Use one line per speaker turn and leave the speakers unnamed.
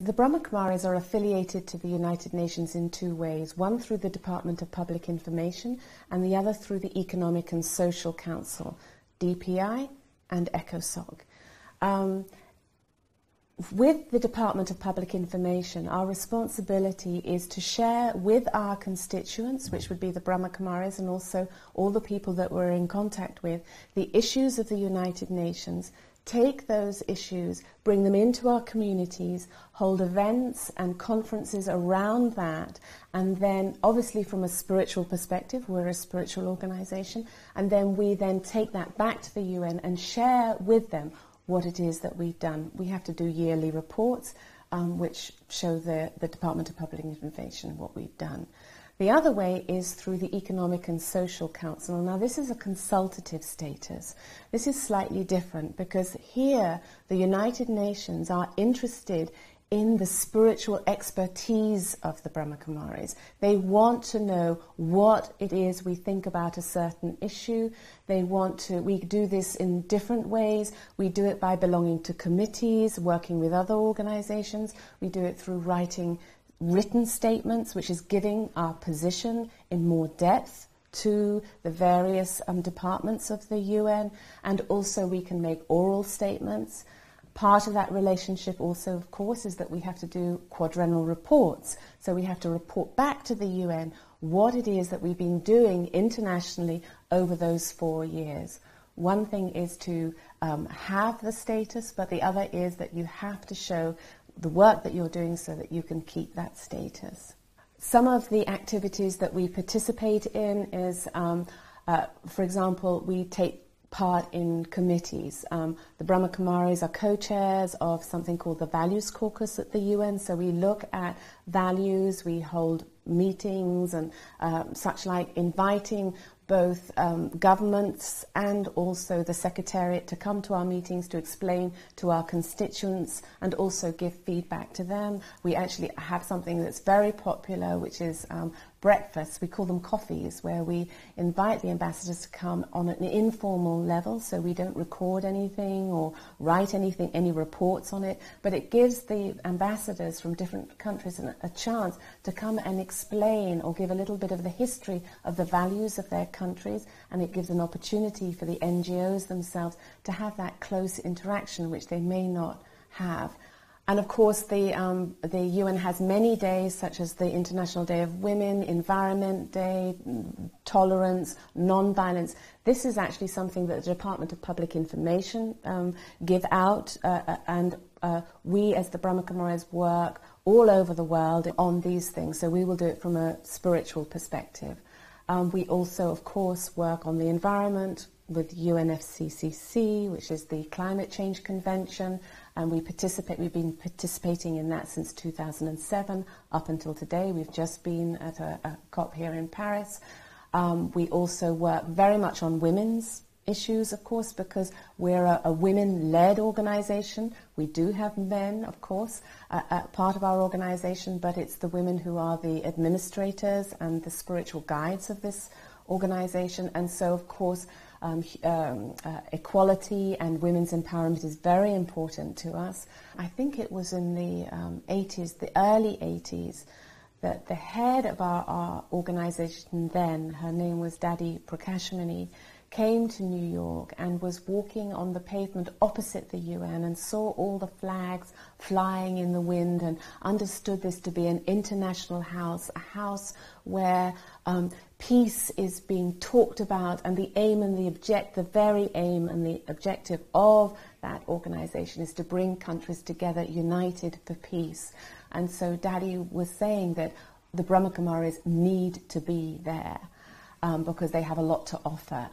The Brahma Caucus are affiliated to the United Nations in two ways, one through the Department of Public Information and the other through the Economic and Social Council, DPI and ECOSOC. With the Department of Public Information, our responsibility is to share with our constituents, which would be the Brahma Caucus and also all the people that we're in contact with, the issues of the United Nations, take those issues, bring them into our communities, hold events and conferences around that, and then obviously from a spiritual perspective, we're a spiritual organization, and then we then take that back to the UN and share with them what it is that we've done. We have to do yearly reports which show the Department of Public Information what we've done. The other way is through the Economic and Social Council. Now this is a consultative status. This is slightly different because here the United Nations are interested in the spiritual expertise of the Brahma Caucus. They want to know what it is we think about a certain issue. We do this in different ways. We do it by belonging to committees, working with other organizations. We do it through writing written statements, which is giving our position in more depth to the various departments of the UN, and also we can make oral statements. Part of that relationship also, of course, is that we have to do quadrennial reports. So we have to report back to the UN what it is that we've been doing internationally over those 4 years. One thing is to have the status, but the other is that you have to show the work that you're doing so that you can keep that status. Some of the activities that we participate in is, for example, we take part in committees. The Brahma Caucus are co-chairs of something called the Values Caucus at the UN, so we look at values, we hold meetings and such like, inviting both governments and also the Secretariat to come to our meetings to explain to our constituents and also give feedback to them. We actually have something that's very popular, which is breakfasts. We call them coffees, where we invite the ambassadors to come on an informal level, so we don't record anything or write anything, any reports on it, but it gives the ambassadors from different countries a chance to come and explain or give a little bit of the history of the values of their countries, and it gives an opportunity for the NGOs themselves to have that close interaction which they may not have. And of course the UN has many days, such as the International Day of Women, Environment Day, tolerance, non-violence. This is actually something that the Department of Public Information give out, and we as the Brahma Caucus work all over the world on these things, so we will do it from a spiritual perspective. We also, of course, work on the environment with UNFCCC, which is the Climate Change Convention, and we've been participating in that since 2007 up until today. We've just been at a COP here in Paris. We also work very much on women's issues, of course, because we're a women-led organization. We do have men, of course, part of our organization, but it's the women who are the administrators and the spiritual guides of this organization. And so, of course, equality and women's empowerment is very important to us. I think it was in the 80s, the early 80s, that the head of our organization then, her name was Dadi Prakashmani, came to New York and was walking on the pavement opposite the UN and saw all the flags flying in the wind and understood this to be an international house, a house where peace is being talked about, and the aim and the very aim and the objective of that organization is to bring countries together united for peace. And so Dadi was saying that the Brahma Caucus need to be there because they have a lot to offer.